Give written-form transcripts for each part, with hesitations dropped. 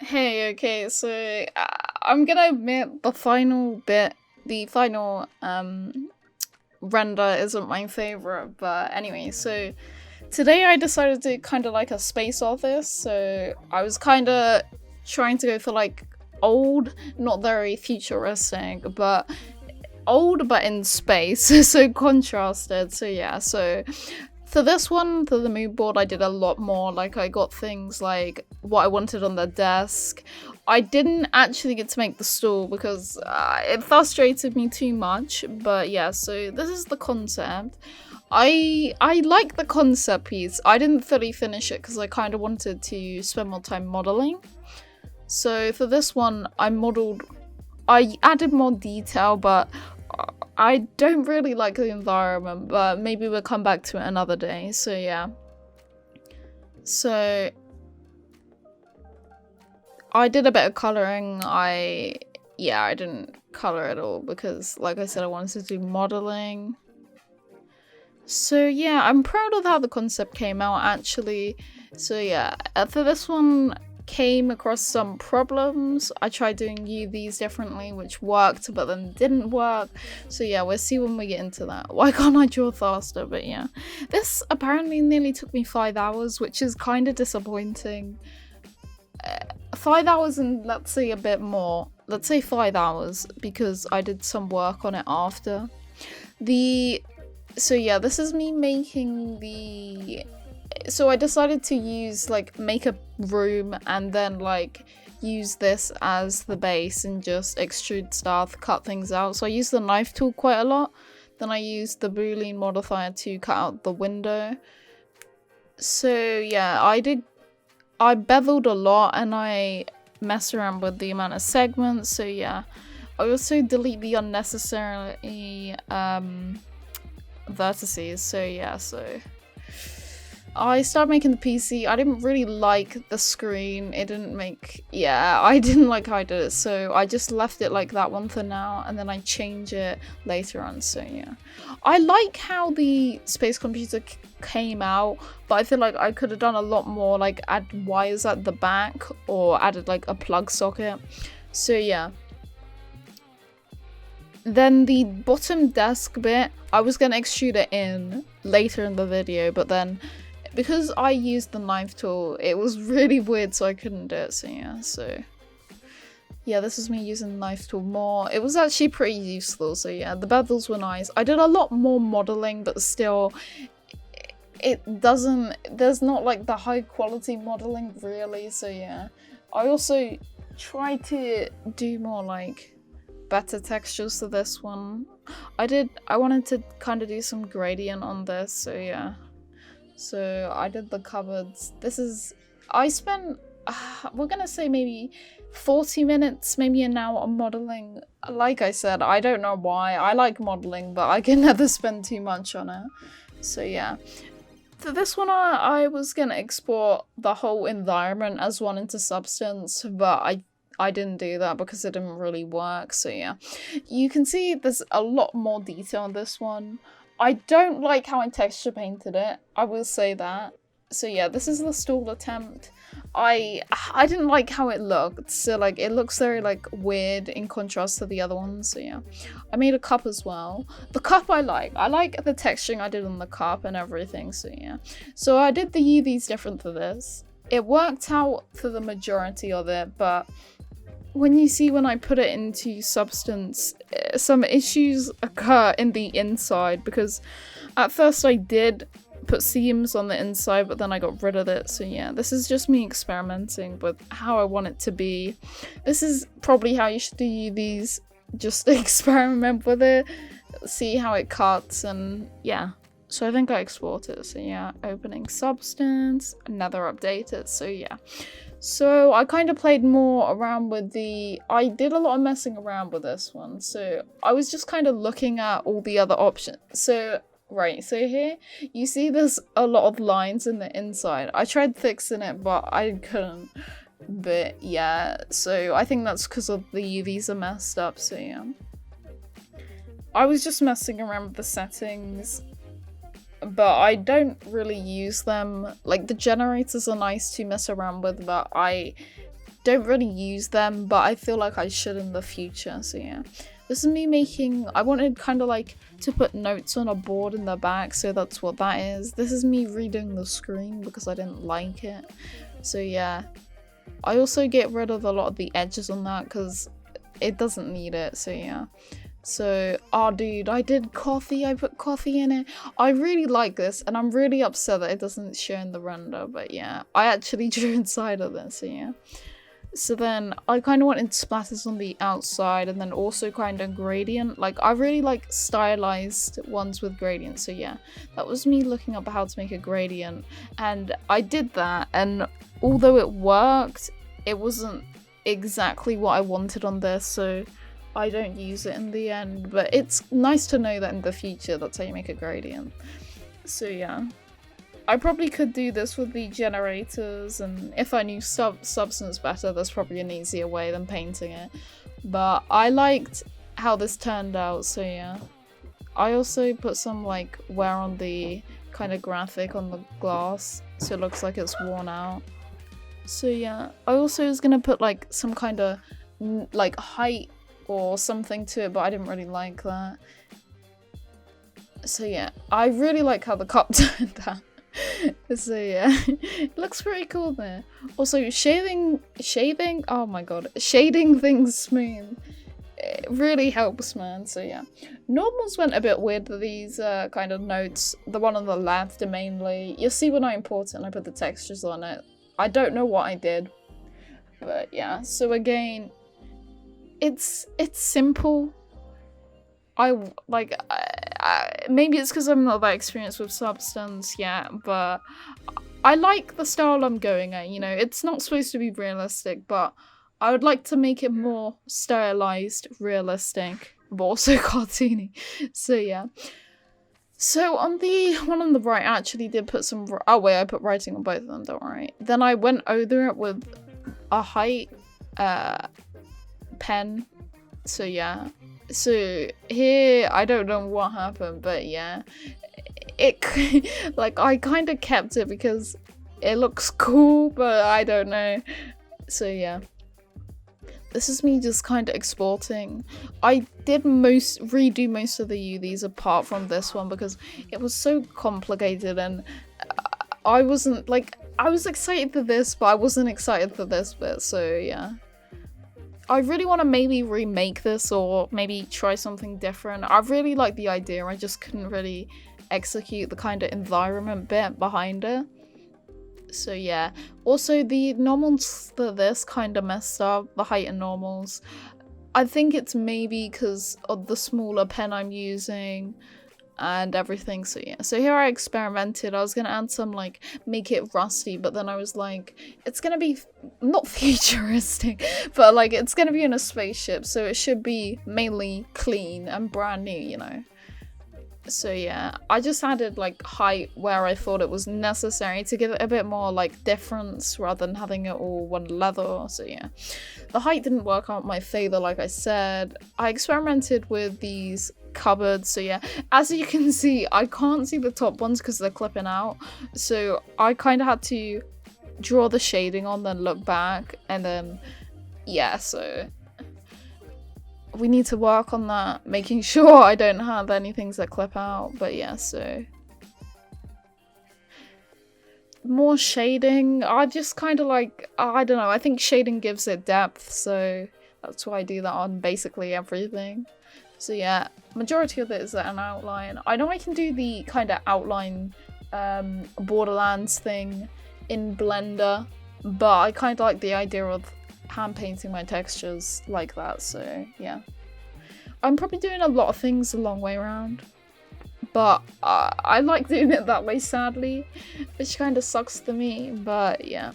Hey, okay, so I'm gonna admit the final render isn't my favorite, but anyway, so today I decided to kind of like a space office, so I was kind of trying to go for like old, not very futuristic, but old but in space, so contrasted. So yeah, so for this one, for the mood board, I did a lot more. Like, I got things like what I wanted on the desk. I didn't actually get to make the stool because it frustrated me too much. But yeah, so this is the concept. I like the concept piece. I didn't fully finish it because I kind of wanted to spend more time modeling. So for this one, I added more detail, but I don't really like the environment, but maybe we'll come back to it another day. So yeah. So I did a bit of colouring. I didn't colour at all because, like I said, I wanted to do modelling. So yeah, I'm proud of how the concept came out actually. So yeah, for this one, came across some problems. I tried doing UVs differently, which worked, but then didn't work. So yeah, we'll see when we get into that. Why can't I draw faster? But yeah, this apparently nearly took me 5 hours, which is kind of disappointing. 5 hours and let's say a bit more. Let's say 5 hours because I did some work on it after. So yeah, this is me making so I decided to use make a room and then use this as the base and just extrude stuff, cut things out. So I use the knife tool quite a lot. Then I used the Boolean modifier to cut out the window. So yeah, I beveled a lot and I mess around with the amount of segments. So yeah, I also delete the unnecessary vertices. So yeah, I started making the PC. I didn't really like the screen. I didn't like how I did it. So I just left it like that one for now. And then I change it later on. So yeah. I like how the space computer came out. But I feel like I could have done a lot more. Like add wires at the back. Or added like a plug socket. So yeah. Then the bottom desk bit, I was going to extrude it in later in the video. But then because I used the knife tool, it was really weird, so I couldn't do it. So yeah, this is me using the knife tool more. It was actually pretty useful. So yeah, the bevels were nice. I did a lot more modeling, but still, there's not like the high quality modeling really. So yeah, I also tried to do more like better textures to this one. I wanted to kind of do some gradient on this. So yeah. So I did the cupboards. I spent, we're gonna say maybe 40 minutes, maybe an hour on modeling. Like I said, I don't know why. I like modeling, but I can never spend too much on it. So yeah. For this one, I was gonna export the whole environment as one into Substance, but I didn't do that because it didn't really work. So yeah. You can see there's a lot more detail on this one. I don't like how I texture painted it. I will say that. So yeah, this is the stool attempt. I didn't like how it looked. So it looks very weird in contrast to the other ones. So yeah, I made a cup as well. The cup I like the texturing I did on the cup and everything. So yeah, so I did the UVs different for this. It worked out for the majority of it, but when I put it into Substance, some issues occur in the inside because at first I did put seams on the inside, but then I got rid of it. So yeah, this is just me experimenting with how I want it to be. This is probably how you should do these. Just experiment with it, see how it cuts, and yeah. So I think I export it. So yeah, opening Substance, another update it. So yeah. So I kind of played more around with I did a lot of messing around with this one. So I was just kind of looking at all the other options. So, right, so here you see there's a lot of lines in the inside. I tried fixing it, but I couldn't. But yeah, so I think that's because of the UVs are messed up. So yeah. I was just messing around with the settings, but I don't really use them. Like, the generators are nice to mess around with, but don't really use them, but I feel like I should in the future. So yeah, this is me making, I wanted kind of like to put notes on a board in the back, so that's what that is. This is me redoing the screen because I didn't like it. So yeah, I also get rid of a lot of the edges on that because it doesn't need it. So yeah. So, oh dude, I did coffee, I put coffee in it. I really like this, and I'm really upset that it doesn't show in the render, but yeah. I actually drew inside of this, so yeah. So then, I kind of wanted splatters on the outside, and then also kind of gradient. Like, I really like stylized ones with gradient, so yeah. That was me looking up how to make a gradient, and I did that, and although it worked, it wasn't exactly what I wanted on this, so I don't use it in the end, but it's nice to know that in the future that's how you make a gradient. So yeah, I probably could do this with the generators, and if I knew Substance better, there's probably an easier way than painting it. But I liked how this turned out, so yeah. I also put some like wear on the kind of graphic on the glass, so it looks like it's worn out. So yeah, I also was gonna put like some kind of like height or something to it, but I didn't really like that. So yeah, I really like how the cup turned out. So yeah, it looks pretty cool there. Also, shading, oh my god, shading things smooth, it really helps, man. So yeah, normals went a bit weird with these kind of notes. The one on the left mainly, you'll see when I import it and I put the textures on it. I don't know what I did, but yeah. So again, it's simple. Maybe it's because I'm not that experienced with Substance yet, but I like the style I'm going at, you know. It's not supposed to be realistic, but I would like to make it more stylized, realistic, but also cartoony. So yeah. So on the one on the right, I actually did put some, oh wait, I put writing on both of them, don't worry. Then I went over it with a height pen. So yeah. So here, I don't know what happened, but yeah. It, like, I kind of kept it because it looks cool, but I don't know. So yeah. This is me just kind of exporting. I did redo most of the UVs apart from this one because it was so complicated, and I wasn't, like, I was excited for this, but I wasn't excited for this bit, so yeah. I really want to maybe remake this or maybe try something different. I really like the idea, I just couldn't really execute the kind of environment bit behind it. So yeah. Also, the normals for this kind of messed up, the height and normals. I think it's maybe because of the smaller pen I'm using and everything, so yeah. So here I experimented. I was gonna add some, like, make it rusty, but then I was like, it's gonna be not futuristic, but like it's gonna be in a spaceship, so it should be mainly clean and brand new, you know. So yeah, I just added like height where I thought it was necessary to give it a bit more like difference rather than having it all one leather. So yeah, the height didn't work out in my favor, like I said. I experimented with these cupboards, so yeah, as you can see, I can't see the top ones because they're clipping out, so I kind of had to draw the shading on, then look back, and then yeah, so we need to work on that, making sure I don't have any things that clip out, but yeah, so more shading. I just kind of like, I don't know, I think shading gives it depth, so that's why I do that on basically everything. So yeah, majority of it is an outline. I know I can do the kind of outline Borderlands thing in Blender, but I kind of like the idea of hand painting my textures like that, so yeah. I'm probably doing a lot of things the long way around, but I like doing it that way, sadly, which kind of sucks to me, but yeah.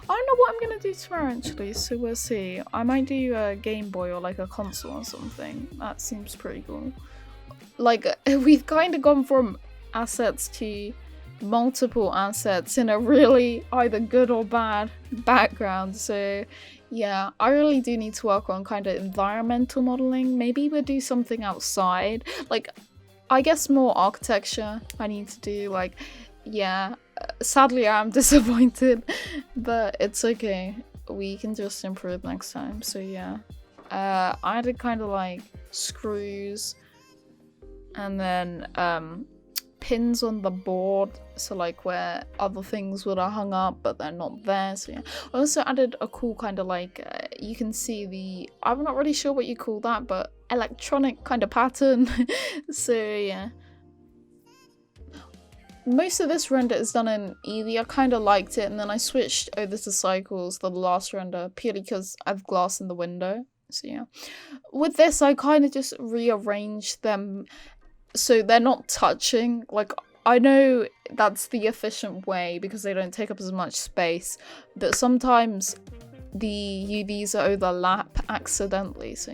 I don't know what I'm gonna do tomorrow actually, so we'll see. I might do a Game Boy or like a console or something. That seems pretty cool. Like, we've kind of gone from assets to multiple assets in a really either good or bad background, so yeah, I really do need to work on kind of environmental modeling. Maybe we'll do something outside, like I guess more architecture I need to do, like yeah, sadly I'm disappointed, but it's okay. We can just improve next time. So yeah, I added kind of like screws and then pins on the board, so like where other things would have hung up but they're not there. So yeah, I also added a cool kind of like you can see the, I'm not really sure what you call that, but electronic kind of pattern. So yeah, most of this render is done in Eevee. I kind of liked it, and then I switched over to Cycles, the last render, purely because I have glass in the window. So yeah, with this I kind of just rearranged them so they're not touching. Like, I know that's the efficient way because they don't take up as much space, but sometimes the UVs overlap accidentally. So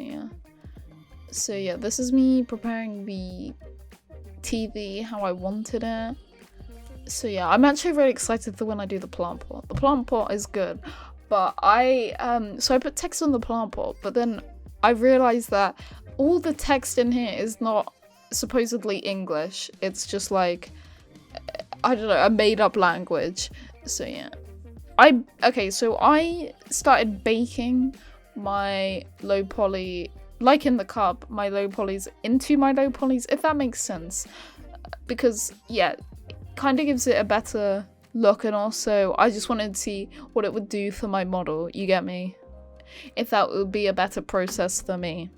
yeah, this is me preparing the TV how I wanted it. So yeah, I'm actually really excited for when I do the plant pot. The plant pot is good, but so I put text on the plant pot, but then I realized that all the text in here is not supposedly English. It's just like, I don't know, a made up language. So yeah, so I started baking my low poly, like in the cup, my low polys into my low polys, if that makes sense, because yeah, kind of gives it a better look, and also I just wanted to see what it would do for my model, you get me, if that would be a better process for me.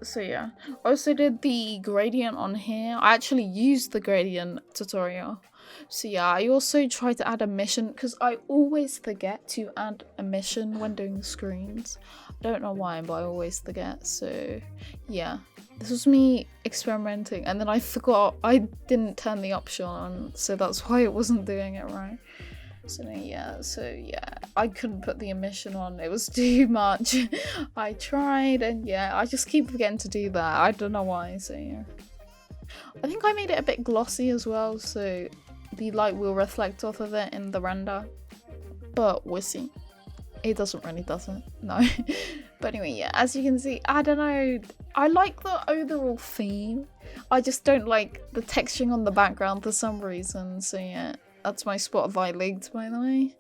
So yeah, I also did the gradient on here. I actually used the gradient tutorial. So yeah, I also tried to add a mission because I always forget to add a mission when doing screens. I don't know why, but I always forget. So yeah, this was me experimenting, and then I forgot I didn't turn the option on, so that's why it wasn't doing it right. So yeah, I couldn't put the emission on, it was too much. I tried, and yeah, I just keep forgetting to do that. I don't know why. So yeah, I think I made it a bit glossy as well, so the light will reflect off of it in the render, but we'll see. It doesn't really, does it? No. But anyway, yeah, as you can see, I don't know, I like the overall theme, I just don't like the texturing on the background for some reason. So yeah, that's my Spotify linked, by the way.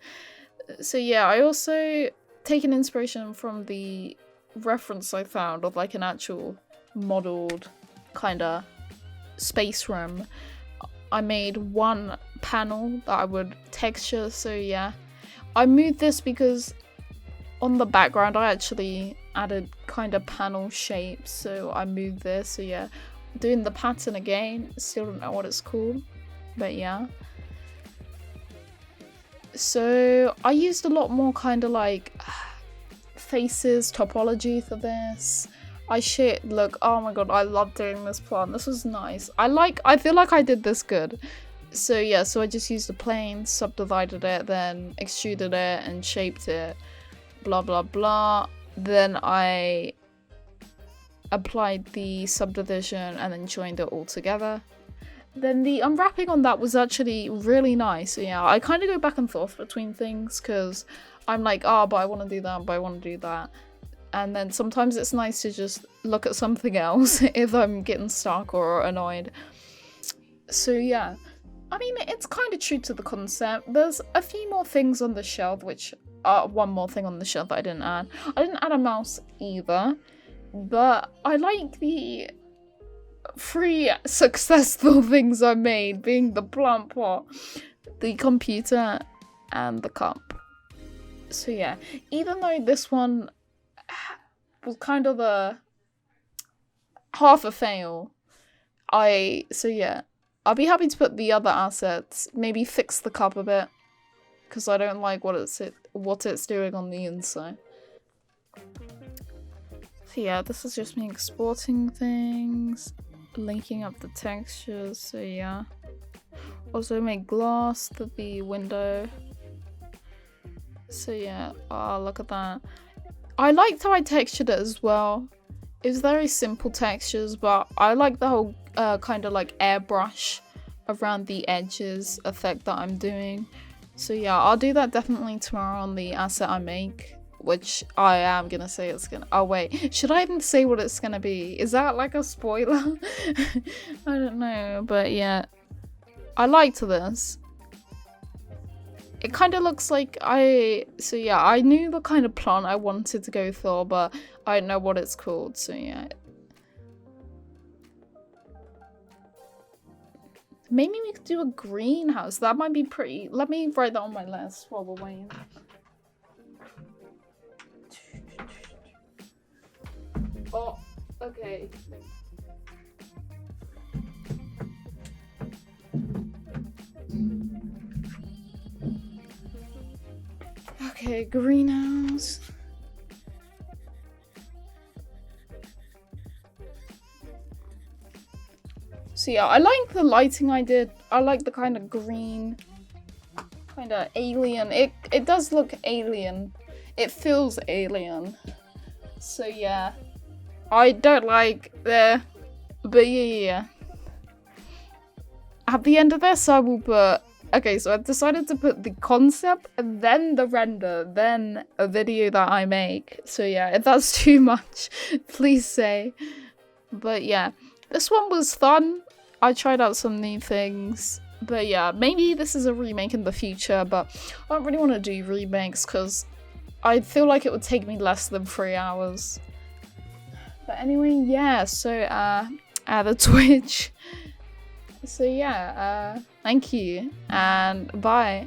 So yeah, I also taken inspiration from the reference I found of like an actual modelled kind of space room. I made one panel that I would texture. So yeah, I moved this because on the background I actually added kind of panel shapes, so I moved this. So yeah, doing the pattern again, still don't know what it's called, but yeah. So I used a lot more kind of like faces topology for this. Look, oh my god, I love doing this plant. This was nice. I feel like I did this good. So yeah, so I just used the plane, subdivided it, then extruded it and shaped it, blah blah blah. Then I applied the subdivision and then joined it all together. Then the unwrapping on that was actually really nice. So yeah, I kind of go back and forth between things because I'm like, oh, but I want to do that, but I want to do that. And then sometimes it's nice to just look at something else if I'm getting stuck or annoyed. So yeah, I mean, it's kind of true to the concept. There's a few more things on the shelf, which one more thing on the shelf that I didn't add. I didn't add a mouse either, but I like the 3 successful things I made, being the plant pot, the computer, and the cup. So yeah, even though this one was kind of a half a fail, so yeah, I'll be happy to put the other assets, maybe fix the cup a bit, because I don't like what it's doing on the inside. So yeah, this is just me exporting things, linking up the textures. So yeah, also made glass to the window. So yeah, oh, look at that. I liked how I textured it as well. It was very simple textures, but I like the whole kind of like airbrush around the edges effect that I'm doing. So yeah, I'll do that definitely tomorrow on the asset I make, which I am gonna say it's gonna, oh wait, should I even say what it's gonna be? Is that like a spoiler? I don't know, but yeah, I liked this. it kind of looks like so yeah, I knew the kind of plant I wanted to go for, but I don't know what it's called, so yeah. Maybe we could do a greenhouse. That might be pretty. Let me write that on my list while we're waiting. Oh, okay. Okay, greenhouse. So yeah, I like the lighting I did. I like the kind of green, kind of alien. It does look alien. It feels alien. So yeah, I don't like the, but yeah. At the end of this, I will put. Okay, so I decided to put the concept and then the render, then a video that I make. So yeah, if that's too much, please say. But yeah, this one was fun. I tried out some new things. But yeah, maybe this is a remake in the future, but I don't really want to do remakes because I feel like it would take me less than 3 hours. But anyway, yeah, so the Twitch. So yeah, thank you and bye.